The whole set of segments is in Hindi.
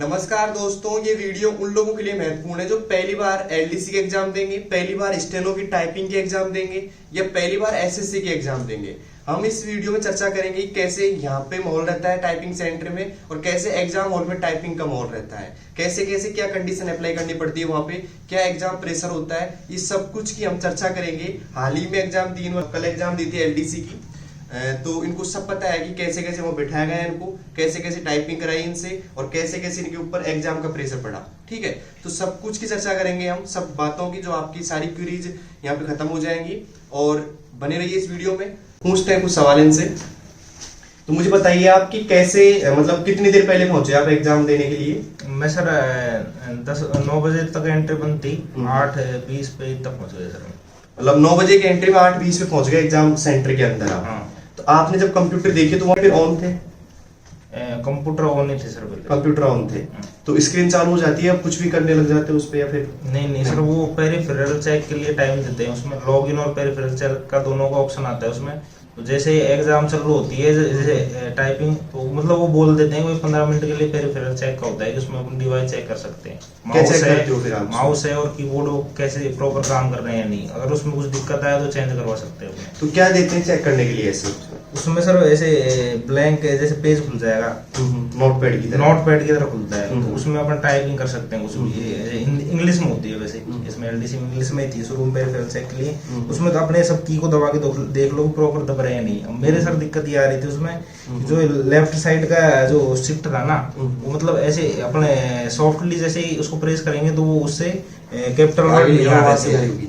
नमस्कार दोस्तों, ये वीडियो उन लोगों के लिए महत्वपूर्ण है जो पहली बार एलडीसी के एग्जाम देंगे, पहली बार स्टेनो की टाइपिंग के एग्जाम देंगे या पहली बार एसएससी के एग्जाम देंगे। हम इस वीडियो में चर्चा करेंगे कि कैसे यहाँ पे माहौल रहता है टाइपिंग सेंटर में और कैसे एग्जाम हॉल में टाइपिंग का माहौल रहता है, कैसे कैसे क्या कंडीशन अप्लाई करनी पड़ती है वहाँ पे, क्या एग्जाम प्रेशर होता है, इस सब कुछ की हम चर्चा करेंगे। हाल ही में एग्जाम 3 बार कल एग्जाम दी थी एलडीसी की, तो इनको सब पता है कि कैसे कैसे वो बिठाया गया है, इनको कैसे कैसे टाइपिंग कराई इनसे और कैसे कैसे इनके ऊपर एग्जाम का प्रेशर पड़ा। ठीक है, तो सब कुछ की चर्चा करेंगे हम, सब बातों की, जो आपकी सारी क्वेरीज यहाँ पे खत्म हो जाएंगी। और बने रहिए इस वीडियो में, पूछते हैं कुछ सवाल इनसे। तो मुझे बताइए आप कि कैसे, मतलब कितनी देर पहले पहुंचे आप एग्जाम देने के लिए? मैं सर 9 बजे तक एंट्री बंद थी, 8:20 पे तक पहुंच गए सर। मतलब 9 बजे की एंट्री में 8:20 पे पहुंच गए एग्जाम सेंटर के अंदर आप। हाँ। तो आपने जब कंप्यूटर देखे तो वहाँ पे ऑन थे? कंप्यूटर ऑन नहीं थे सर पहले। कंप्यूटर ऑन थे तो स्क्रीन चालू हो जाती है, आप कुछ भी करने लग जाते हो उस पे या फिर? नहीं सर, वो पेरिफेरल चेक के लिए टाइम देते हैं, उसमें लॉगिन और पेरिफेरल चेक का दोनों का ऑप्शन आता है उसमें। तो जैसे एग्जाम चालू होती है जैसे टाइपिंग, तो मतलब वो बोल देते हैं कोई 15 मिनट के लिए पेरिफेरल चेक का होता है कि उसमें अपन डिवाइस चेक कर सकते हैं, माउस है और कीबोर्ड कैसे प्रॉपर काम कर रहे हैं या नहीं। अगर उसमें कुछ दिक्कत आया तो चेंज करवा सकते हैं अपने। तो क्या देते हैं चेक करने के लिए ऐसे? उसमें सर ऐसे ब्लैंक जैसे पेज खुल जाएगा, नोटपैड की तरह खुलता है, तो उसमें अपन टाइपिंग कर सकते हैं। उसमें इंग्लिश में होती है वैसे, इसमें एलडीसी में इंग्लिश में थी शुरू में पेरिफेरल चेक के लिए। उसमें तो अपने सब की को दबा के देख लो प्रॉपर दब रहे हैं नहीं। अब मेरे सर दिक्कत ये आ रही थी उसमें, जो लेफ्ट साइड का जो शिफ्ट था ना, वो मतलब ऐसे अपने सॉफ्टली जैसे ही उसको प्रेस करेंगे तो वो उससे कैपिटल वर्ड नहीं आ रहे थे।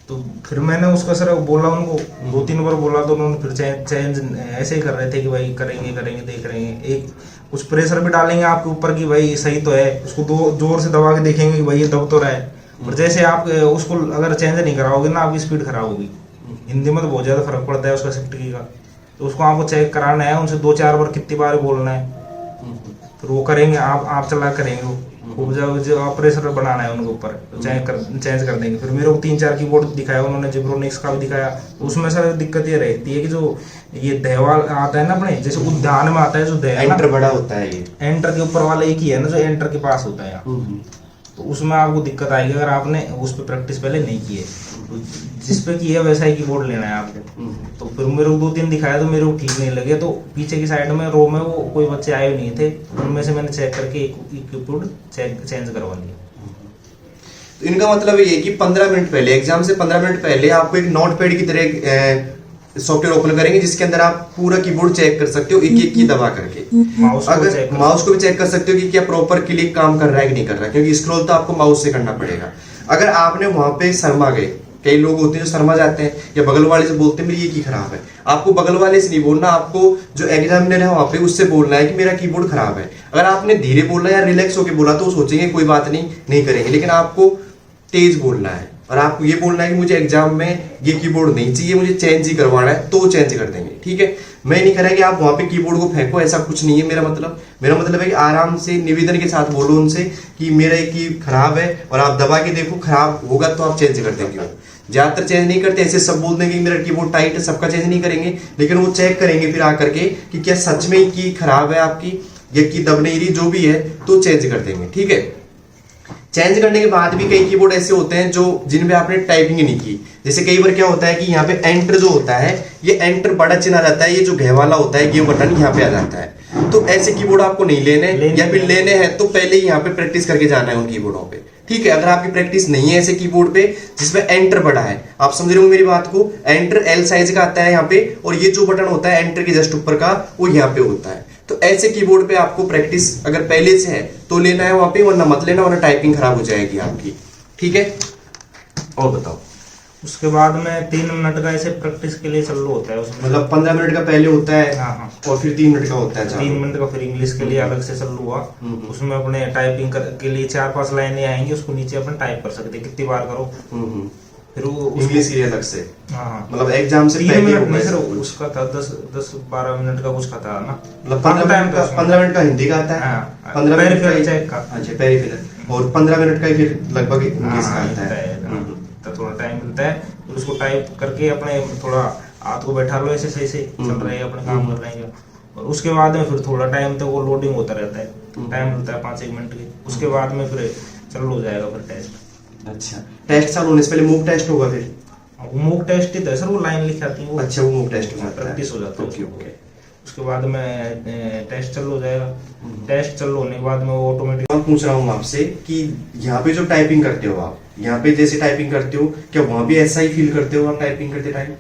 तो फिर मैंने उसका सर बोला उनको, 2-3 बार बोला तो उन्होंने फिर चेंज ऐसे ही कर रहे थे कि भाई करेंगे देख रहे हैं। एक कुछ प्रेशर भी डालेंगे आपके ऊपर कि भाई सही तो है, उसको जोर से दबा के देखेंगे कि भाई ये दब तो रहा है। और जैसे आप उसको अगर चेंज नहीं कराओगे ना, आपकी स्पीड खराब होगी। हिंदी में तो बहुत ज्यादा फर्क पड़ता है उसका शिफ्ट की का। तो उसको आपको चेक कराना है, उनसे 2-4 बार कितनी बार बोलना है, फिर वो करेंगे, आप चला करेंगे वो जो प्रेशर बनाना है उनके ऊपर, तो चेंज कर देंगे। फिर मेरे को 3-4 कीबोर्ड दिखाया उन्होंने, जिब्रोनिक्स का भी दिखाया। तो उसमें सर दिक्कत ये रहती है कि जो ये दहवाल आता है ना अपने, जैसे उद्यान में आता है जो एंटर बड़ा होता है, ये एंटर के ऊपर वाला एक ही है ना जो एंटर के पास होता है, तो उसमें आपको दिक्कत आएगी अगर आपने उस पर प्रैक्टिस पहले नहीं की है। तो जिस पे की है वैसा ही कीबोर्ड लेना है आपको। तो फिर मेरे को 2-3 दिखाया तो मेरे को ठीक नहीं लगे, तो पीछे की साइड में रो में वो कोई बच्चे आए नहीं थे, उनमें से मैंने चेक करके एक कीबोर्ड चेंज करवा लिया। तो इनका मतलब ये कि 15 मिनट पहले, एग्जाम से 15 मिनट पहले आपको एक नोटपैड की तरह सॉफ्टवेयर ओपन करेंगे जिसके अंदर आप पूरा कीबोर्ड चेक कर सकते हो एक की दबा करके। माउस को भी चेक कर सकते हो कि क्या प्रॉपर क्लिक काम कर रहा है कि नहीं कर रहा है, क्योंकि स्क्रॉल तो आपको माउस से करना पड़ेगा। अगर आपने वहां पे शर्मा गए, कई लोग होते हैं जो शर्मा जाते हैं या बगल वाले से बोलते हैं मेरी ये की खराब है, आपको बगल वाले से नहीं बोलना, आपको जो एग्जामिनर है वहां पे उससे बोलना है कि मेरा कीबोर्ड खराब है। अगर आपने धीरे बोला या रिलैक्स होकर बोला तो सोचेंगे कोई बात नहीं करेंगे, लेकिन आपको तेज बोलना है और आपको ये बोलना है कि मुझे एग्जाम में ये कीबोर्ड नहीं चाहिए, मुझे चेंज ही करवाना है, तो चेंज कर देंगे। ठीक है, मैं नहीं कह रहा कि आप वहां पे कीबोर्ड को फेंको, ऐसा कुछ नहीं है। मेरा मतलब है कि आराम से निवेदन के साथ बोलो उनसे कि मेरा एक की खराब है और आप दबा के देखो, खराब होगा तो आप चेंज कर देंगे। ज्यादातर चेंज नहीं करते, ऐसे सब बोल देंगे कि मेरा कीबोर्ड टाइट है, सबका चेंज नहीं करेंगे, लेकिन वो चेक करेंगे फिर आकर के कि क्या सच में की खराब है आपकी, ये की दब नहीं रही, जो भी है तो चेंज कर देंगे। ठीक है, चेंज करने के बाद भी कई कीबोर्ड ऐसे होते हैं जो जिनमें आपने टाइपिंग नहीं की। जैसे कई बार क्या होता है कि यहाँ पे एंटर जो होता है, ये एंटर बड़ा चिन्ह आ जाता है, ये जो घे वाला होता है ये बटन यहाँ पे आ जाता है। तो ऐसे कीबोर्ड आपको नहीं लेने या फिर लेने हैं तो पहले ही यहाँ पे प्रैक्टिस करके जाना है उन कीबोर्डों पे। ठीक है, अगर आपकी प्रैक्टिस नहीं है ऐसे कीबोर्ड पे जिसमें एंटर बड़ा है, आप समझ रहे हो मेरी बात को, एंटर L साइज का आता है यहाँ पे और ये जो बटन होता है एंटर के जस्ट ऊपर का वो यहाँ पे होता है। तो ऐसे कीबोर्ड पे आपको प्रैक्टिस अगर पहले से है तो लेना है वहां पे, वरना मत लेना, वरना टाइपिंग खराब हो जाएगी आपकी। ठीक है, और बताओ। उसके बाद में 3 मिनट का ऐसे प्रैक्टिस के लिए चालू होता है उसमें, मतलब 15 मिनट का पहले होता है। हाँ। और फिर 3 मिनट का होता है, 3 मिनट का फिर इंग्लिश के लिए अलग से चालू हुआ। उसमें अपने टाइपिंग के लिए 4-5 लाइनें आएंगी, उसको नीचे अपन टाइप कर सकते हैं, कितनी बार करो। फिर वो इंग्लिश के लिए अलग से, हाँ, मतलब एग्जाम से 3 मिनट में सर उसका था 10-12 मिनट का कुछ था ना, मतलब 15 मिनट का हिंदी का आता है, 15 मिनट का चेक का, अच्छा पेरिफेरल, और 15 मिनट का फिर लगभग इंग्लिश का आता है। तो थोड़ा टाइम मिलता है, फिर उसको टाइप करके अपने थोड़ा हाथ को बैठा लो, ऐसे चल रहे हैं अपने काम कर रहे हैं। और उसके बाद में फिर थोड़ा टाइम तक वो लोडिंग होता रहता है। टाइम मिलता है 5-1 मिनट की। उसके बाद में फिर चालू हो जाएगा फिर टेस्ट। अच्छा, टेस्ट चालू होने से पहले मूक टेस्ट होगा फिर? वो मूक टेस्ट ही तो है सर, वो लाइन लिखी आती है वो। अच्छा, वो मूक टेस्ट हो जाता है, प्रैक्टिस हो जाता है। Okay okay. उसके बाद में टेस्ट चालू हो जाएगा। टेस्ट चालू होने के बाद में वो ऑटोमेटिक। मैं पूछ रहा हूँ आपसे कि यहाँ पे जो टाइपिंग करते हो आप, यहाँ पे जैसे टाइपिंग करते हो, क्या वहाँ भी ऐसा ही फील करते हो आप टाइपिंग करते टाइम?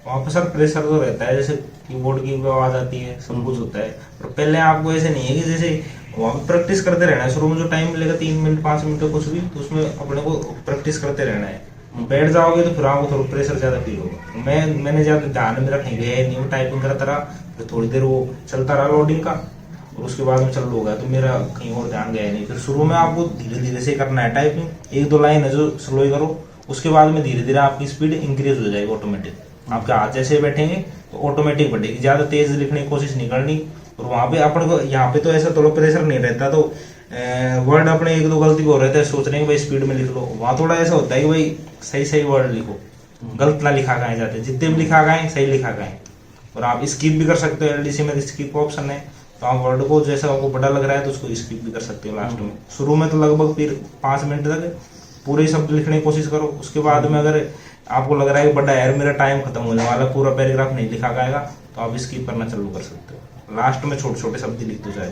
वहाँ पे सर प्रेशर तो रहता है, जैसे कीबोर्ड की आवाज आती है, सब कुछ होता है। पर पहले आपको ऐसे नहीं है कि जैसे वहाँ पे प्रैक्टिस करते रहना है। शुरू में जो टाइम मिलेगा 3 मिनट 5 मिनट का कुछ भी, तो उसमें अपने को प्रैक्टिस करते रहना है। बैठ जाओगे तो फिर आपको थोड़ा प्रेशर ज्यादा फील होगा। मैंने ज्यादा ध्यान मेरा कहीं गया नहीं, वो टाइपिंग करता रहा, फिर थोड़ी देर वो चलता रहा लोडिंग का, और उसके बाद में चालू हो गया, तो मेरा कहीं और ध्यान गया नहीं। फिर शुरू में आपको धीरे धीरे से करना है टाइपिंग, 1-2 लाइन है जो स्लो ही करो, उसके बाद में धीरे धीरे आपकी स्पीड इंक्रीज हो जाएगी ऑटोमेटिक। आपके हाथ जैसे बैठेंगे तो ऑटोमेटिक बढ़ेगी, ज्यादा तेज लिखने की कोशिश नहीं करनी। और वहां पे अपन को यहाँ पे तो ऐसा थोड़ा प्रेशर नहीं रहता, तो वर्ड अपने 1-2 गलती को रहता है, सोच रहे हैं भाई स्पीड में लिख लो। वहां थोड़ा ऐसा होता है कि भाई सही सही वर्ड लिखो, गलत ना लिखा गए जाते, जितने भी लिखा गए सही लिखा गए। और आप स्किप भी कर सकते हो, एलडीसी में स्किप ऑप्शन है, तो आप वर्ड को जैसा आपको बड़ा लग रहा है तो उसको स्किप भी कर सकते हो लास्ट में। शुरू में तो लगभग फिर 5 मिनट तक पूरे शब्द लिखने की कोशिश करो। उसके बाद में अगर आपको लग रहा है कि बड़ा यार मेरा टाइम खत्म होने वाला, पूरा पैराग्राफ नहीं लिखा गएगा, तो आप स्किप करना चालू कर सकते हो। लास्ट में छोटे छोटे शब्द लिख दो जाए।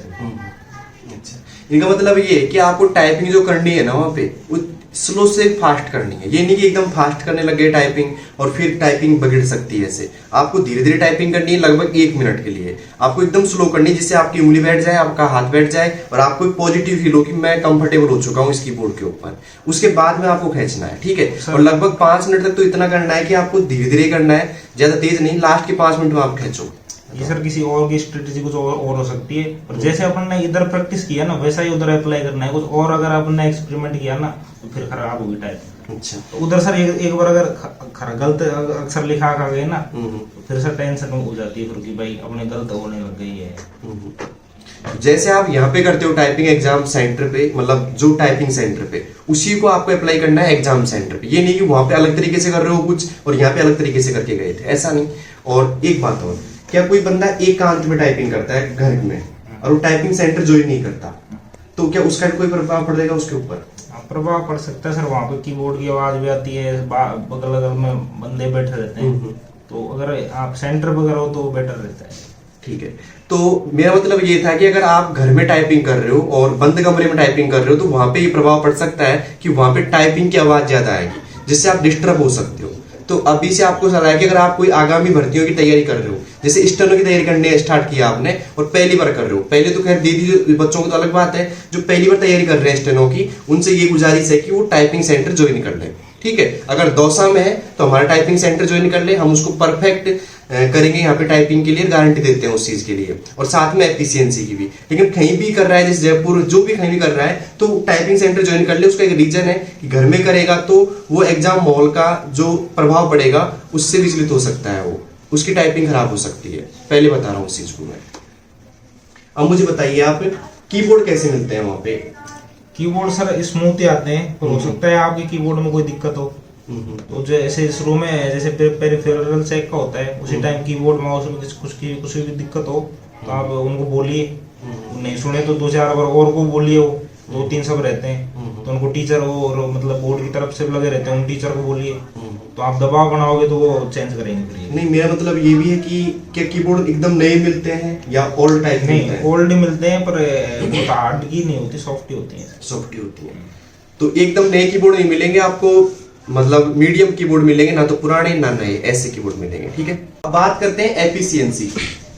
अच्छा, इनका मतलब ये है कि आपको टाइपिंग जो करनी है ना वहाँ पे, वो स्लो से फास्ट करनी है। ये नहीं कि एकदम फास्ट करने लगे टाइपिंग और फिर टाइपिंग बिगड़ सकती है। ऐसे आपको धीरे धीरे टाइपिंग करनी है, लगभग 1 मिनट के लिए आपको एकदम स्लो करनी है, जिससे आपकी उंगली बैठ जाए, आपका हाथ बैठ जाए और आपको एक पॉजिटिव फील हो कि मैं कंफर्टेबल हो चुका हूँ इस कीबोर्ड के ऊपर। उसके बाद में आपको खींचना है, ठीक है। और लगभग 5 मिनट तक तो इतना करना है कि आपको धीरे धीरे करना है, ज्यादा तेज नहीं। लास्ट के 5 मिनट में आप खींचो। ये सर किसी और की स्ट्रेटेजी कुछ और हो सकती है, और जैसे अपन ने इधर प्रैक्टिस किया ना वैसा ही उधर अप्लाई करना है। कुछ और अगर अपन ने एक्सपेरिमेंट किया ना तो फिर खराब होगी टाइपिंग। अच्छा, तो उधर सर एक बार अगर गलत अक्षर लिखा आ गए ना, तो फिर सर टेंशन हो जाती है फिर कि भाई अपने गलत होने लग गई है। जैसे आप यहाँ पे करते हो टाइपिंग एग्जाम सेंटर पे, मतलब जो टाइपिंग सेंटर पे, उसी को आपको अप्लाई करना है एग्जाम सेंटर पे। ये नहीं कि वहां पे अलग तरीके से कर रहे हो कुछ और यहाँ पे अलग तरीके से करके गए थे, ऐसा नहीं। और एक बात और, क्या कोई बंदा एकांत में टाइपिंग करता है घर में और वो टाइपिंग सेंटर ज्वाइन नहीं करता, तो क्या उसका कोई प्रभाव पड़ेगा उसके ऊपर? प्रभाव पड़ सकता है सर। वहाँ पे कीबोर्ड की आवाज भी आती है, बगल बगल में बंदे बैठे रहते हैं, तो अगर आप सेंटर पर करो तो बेटर रहता है। ठीक है, तो मेरा मतलब ये था कि अगर आप घर में टाइपिंग कर रहे हो और बंद कमरे में टाइपिंग कर रहे हो, तो वहां पे ये प्रभाव पड़ सकता है कि वहां पे टाइपिंग की आवाज ज्यादा आएगी, जिससे आप डिस्टर्ब हो सकते हो। तो अभी से आपको सलाह है कि अगर आप कोई आगामी भर्तियों की तैयारी कर रहे हो, जैसे स्टेनो की तैयारी करने स्टार्ट किया आपने और पहली बार कर रहे हो, पहले तो खैर दीदी बच्चों को तो अलग बात है, जो पहली बार तैयारी कर रहे हैं स्टेनो की, उनसे ये गुजारिश है कि वो टाइपिंग सेंटर ज्वाइन कर ले। ठीक है, अगर दौसा में है तो हमारा टाइपिंग सेंटर ज्वाइन कर ले, हम उसको परफेक्ट करेंगे यहाँ पे टाइपिंग के लिए, गारंटी देते हैं उस चीज के लिए, और साथ में एफिशिएंसी की भी। लेकिन कहीं भी कर रहा है, जैसे जयपुर, जो भी कहीं भी कर रहा है, तो टाइपिंग सेंटर ज्वाइन कर ले। उसका एक रीजन है कि घर में करेगा तो वो एग्जाम माहौल का जो प्रभाव पड़ेगा उससे विचलित हो सकता है, वो उसकी टाइपिंग खराब हो सकती है। पहले बता रहा हूँ उस चीज को मैं। अब मुझे बताइए आप कीबोर्ड कैसे मिलते हैं वहां पे? कीबोर्ड सर स्मूथ ही आते हैं, पर हो सकता है आपके कीबोर्ड में कोई दिक्कत हो, तो जैसे शुरू में जैसे पेरिफेरल चेक का होता है, उसी टाइम कीबोर्ड माउस में कुछ भी दिक्कत हो तो आप उनको बोलिए। नहीं सुने तो 2-4 बार और को बोलिए, वो 2-3 सब रहते हैं, तो उनको टीचर और मतलब बोर्ड की तरफ से लगे रहते हैं, उन टीचर को बोलिए, तो आप दबाव बनाओगे तो वो चेंज करेंगे फिर। नहीं, मेरा मतलब ये भी है कि क्या कीबोर्ड एकदम नए मिलते हैं या ओल्ड टाइप मिलते हैं? ओल्ड मिलते हैं, पर बहुत हार्ड की नहीं होती, सॉफ्ट ही होती है। सॉफ्ट ही होती है, तो एकदम नए कीबोर्ड नहीं मिलेंगे आपको, मतलब मीडियम कीबोर्ड मिलेंगे, ना तो पुराने ना नए, ऐसे कीबोर्ड मिलेंगे। ठीक है, अब बात करते हैं एफिशिएंसी।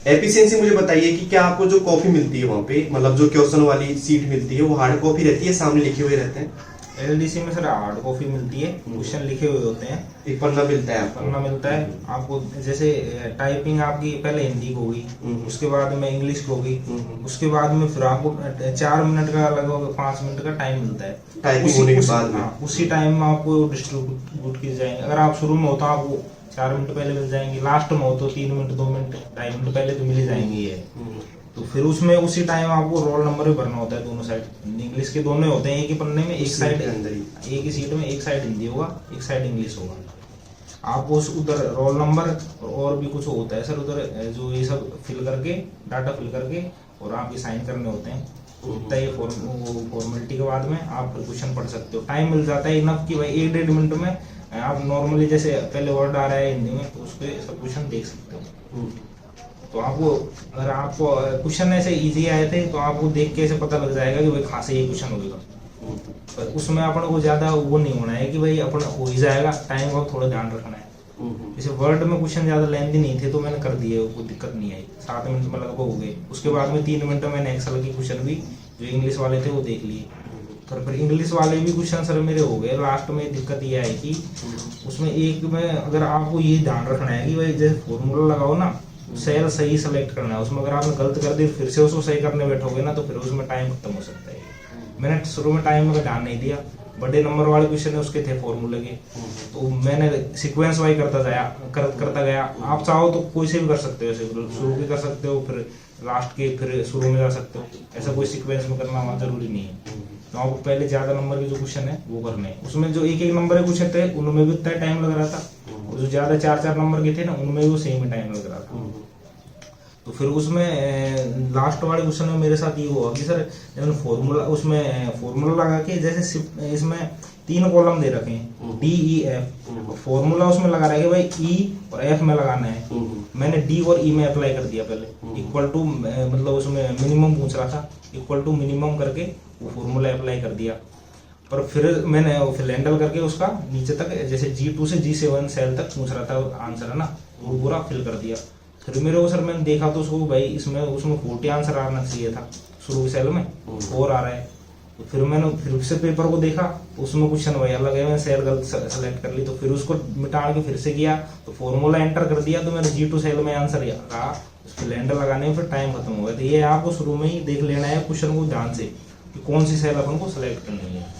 एफिशिएंसी मुझे बताइए कि क्या आपको जो कॉपी मिलती है वहाँ पे, मतलब जो क्वेश्चन वाली सीट मिलती है, वो हार्ड कॉपी रहती है, सामने लिखे हुए रहते हैं? एलडीसी में सर हार्ड कॉपी मिलती है, क्वेश्चन लिखे हुए होते हैं, एक पन्ना मिलता है आपको? पन्ना मिलता है आपको। जैसे टाइपिंग आपकी पहले हिंदी को होगी, उसके बाद में इंग्लिश को होगी, उसके बाद में फिर आपको 4 मिनट का लगभग 5 मिनट का टाइम मिलता है टाइपिंग होने के बाद में। उसी टाइम में आपको डिस्ट्रीब्यूट की जाएंगे। अगर आप शुरू में हो तो आपको 4 मिनट पहले मिल जाएंगी, लास्ट में हो तो 3 मिनट 2 मिनट 2.5 मिनट पहले तो मिल ही जाएंगी ये। तो फिर उसमें उसी टाइम आपको रोल नंबर भी भरना होता है, दोनों साइड इंग्लिश के दोनों होते हैं एक ही पन्ने में, एक साइड एक ही सीट में, एक साइड हिंदी होगा, एक साइड इंग्लिश होगा। आपको उधर रोल नंबर और भी कुछ होता है सर उधर, जो ये सब फिल करके डाटा फिल करके और आपके साइन करने होते हैं, इतना ये फॉर्मेलिटी के बाद में आप क्वेश्चन पढ़ सकते हो। टाइम मिल जाता है इनफ कि भाई 1-1.5 मिनट में आप नॉर्मली जैसे पहले वर्ड आ रहा है हिंदी में तो उसके सब क्वेश्चन देख सकते हो। तो आपको अगर आपको क्वेश्चन ऐसे इजी आए थे तो आपको देख के ऐसे पता लग जाएगा कि भाई कहाँ से ये क्वेश्चन होगा। पर उसमें अपन को ज्यादा वो नहीं होना है कि भाई अपन हो ही जाएगा, टाइम का थोड़ा ध्यान रखना है। जैसे वर्ड में क्वेश्चन ज्यादा लेंथी नहीं थे तो मैंने कर दिए, कोई दिक्कत नहीं आई, 7 मिनट में लगभग हो गए। उसके बाद में 3 मिनट में मैंने एक्सेल के क्वेश्चन भी जो इंग्लिश वाले थे वो देख लिए। पर फिर इंग्लिश वाले भी क्वेश्चन सर मेरे हो गए। लास्ट में दिक्कत ये आई कि उसमें एक में अगर आपको ये ध्यान रखना है कि भाई जैसे फॉर्मूला लगाओ ना, सेल सही सेलेक्ट करना है। उसमें अगर आपने गलत कर दी फिर से उसको सही करने बैठोगे ना तो फिर उसमें टाइम खत्म हो सकता है। मैंने शुरू में टाइम में ध्यान नहीं दिया, बड़े नंबर वाले क्वेश्चन है उसके थे फॉर्मूले के, तो मैंने सीक्वेंस वाइज करता गया। आप चाहो तो कोई से भी कर सकते हो, शुरू भी कर सकते हो फिर लास्ट के फिर शुरू में जा सकते हो, ऐसा कोई सीक्वेंस में करना वहाँ जरूरी नहीं है। तो आपको पहले ज्यादा नंबर के जो क्वेश्चन है वो करने हैं। उसमें जो 1-1 नंबर के क्वेश्चन थे उनमें भी उतना टाइम लग रहा था, और जो ज्यादा 4-4 नंबर के थे ना उनमें भी वो सेम ही टाइम लग रहा था। तो फिर उसमें लास्ट वाले क्वेश्चन में मेरे साथ ये हुआ कि सर जब फॉर्मूला उसमें फॉर्मूला लगा के जैसे इसमें 3 कॉलम दे रखे हैं DEF, फॉर्मूला उसमें लगा रहा है कि भाई E और F में लगाना है। मैंने D और E में अप्लाई कर दिया पहले, इक्वल टू मतलब उसमें मिनिमम पूछ रहा था, इक्वल टू मिनिमम करके वो फॉर्मूला अप्लाई कर दिया। पर फिर मैंने फिर हैंडल करके उसका नीचे तक जैसे G2 से G7 सेल तक पूछ रहा था आंसर है ना, वो पूरा फिल कर दिया। फिर मेरे को सर मैंने देखा तो उसको भाई उसमें 40 आंसर आना चाहिए था, शुरू की सेल में 4 आ रहा है। तो फिर मैंने फिर से पेपर को देखा, उसमें क्वेश्चन वही अलग है, मैंने सेल गलत सेलेक्ट कर ली। तो फिर उसको मिटा के फिर से किया तो फॉर्मूला एंटर कर दिया, तो मेरे G2 सेल में आंसर रहा। फिर हैंडल लगाने में फिर टाइम खत्म हो गया। तो ये आपको शुरू में ही देख लेना है क्वेश्चन को ध्यान से कि कौन सी सेल अपन को सेलेक्ट करनी है।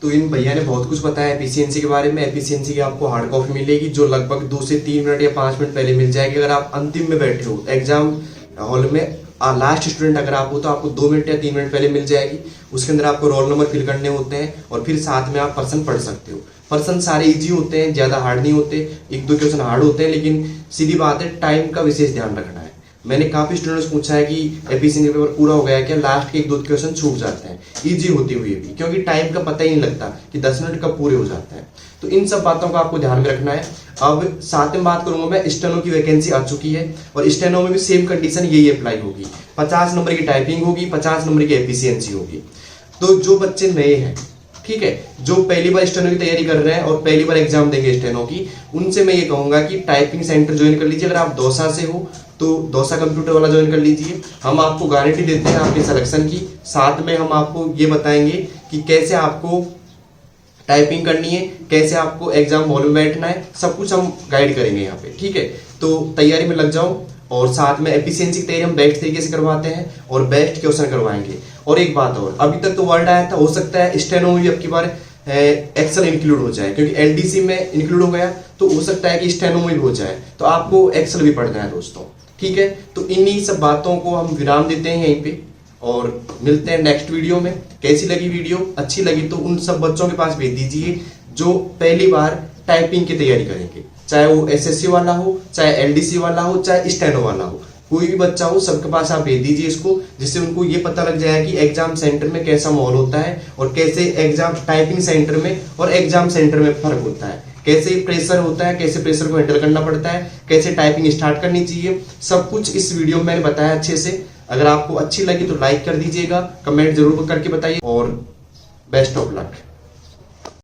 तो इन भैया ने बहुत कुछ बताया एफिशिएंसी के बारे में। एफिशिएंसी की आपको हार्ड कॉपी मिलेगी जो लगभग 2 से 3 मिनट या 5 मिनट पहले मिल जाएगी। अगर आप अंतिम में बैठे हो एग्जाम हॉल में, लास्ट स्टूडेंट अगर आप हो तो आपको 2 मिनट या 3 मिनट पहले मिल जाएगी। उसके अंदर आपको रोल नंबर फिल करने होते हैं और फिर साथ में आप पर्सन पढ़ सकते हो। पर्सन सारे इजी होते हैं, ज्यादा हार्ड नहीं होते, 1-2 क्वेश्चन हार्ड होते हैं, लेकिन सीधी बात है टाइम का विशेष ध्यान रखना है। मैंने काफी स्टूडेंट्स पूछा है कि एफिशिएंसी पेपर पूरा हो गया है क्या, लास्ट के 1-2 क्वेश्चन छूट जाते हैं इजी होते हुए भी, क्योंकि टाइम का पता ही नहीं लगता कि 10 मिनट कब पूरे हो जाते हैं। तो इन सब बातों का आपको ध्यान में रखना है। अब साथ में बात करूंगा मैं, स्टेनो की वैकेंसी आ चुकी है और स्टेनो में भी सेम कंडीशन यही अप्लाई होगी। 50 नंबर की टाइपिंग होगी, 50 नंबर की एफिशिएंसी होगी। तो जो बच्चे नए हैं, ठीक है, जो पहली बार स्टेनो की तैयारी कर रहे हैं और पहली बार एग्जाम देंगे स्टेनो की, उनसे मैं ये कहूंगा कि टाइपिंग सेंटर ज्वाइन कर लीजिए। अगर आप दौसा से हो तो दौसा कंप्यूटर वाला ज्वाइन कर लीजिए। हम आपको गारंटी देते हैं आपके सिलेक्शन की, साथ में हम आपको ये बताएंगे कि कैसे आपको टाइपिंग करनी है, कैसे आपको एग्जाम हॉल में बैठना है, सब कुछ हम गाइड करेंगे यहाँ पे, ठीक है। तो तैयारी में लग जाओ और साथ में एफिशिएंसी की तैयारी हम बेस्ट तरीके से करवाते हैं और बेस्ट क्वेश्चन करवाएंगे। और एक बात और, अभी तक तो वर्ड आया था, हो सकता है स्टेनो में भी अब की बार एक्सेल इंक्लूड हो जाए, क्योंकि एलडीसी में इंक्लूड हो गया तो हो सकता है कि स्टेनो में भी हो जाए, तो आपको एक्सेल भी पढ़ना है दोस्तों, ठीक है। तो इन्हीं सब बातों को हम विराम देते हैं यहीं पे और मिलते हैं नेक्स्ट वीडियो में। कैसी लगी वीडियो, अच्छी लगी तो उन सब बच्चों के पास भेज दीजिए जो पहली बार टाइपिंग की तैयारी करेंगे, चाहे वो एसएससी वाला हो, चाहे एलडीसी वाला हो, चाहे स्टेनो वाला हो, कोई भी बच्चा हो, सबके पास आप भेज दीजिए इसको, जिससे उनको ये पता लग जाए कि एग्जाम सेंटर में कैसा माहौल होता है और कैसे एग्जाम टाइपिंग सेंटर में और एग्जाम सेंटर में फर्क होता है, कैसे प्रेशर होता है, कैसे प्रेशर को हैंडल करना पड़ता है, कैसे टाइपिंग स्टार्ट करनी चाहिए, सब कुछ इस वीडियो में मैंने बताया अच्छे से। अगर आपको अच्छी लगी तो लाइक कर दीजिएगा, कमेंट जरूर करके बताइए और बेस्ट ऑफ लक।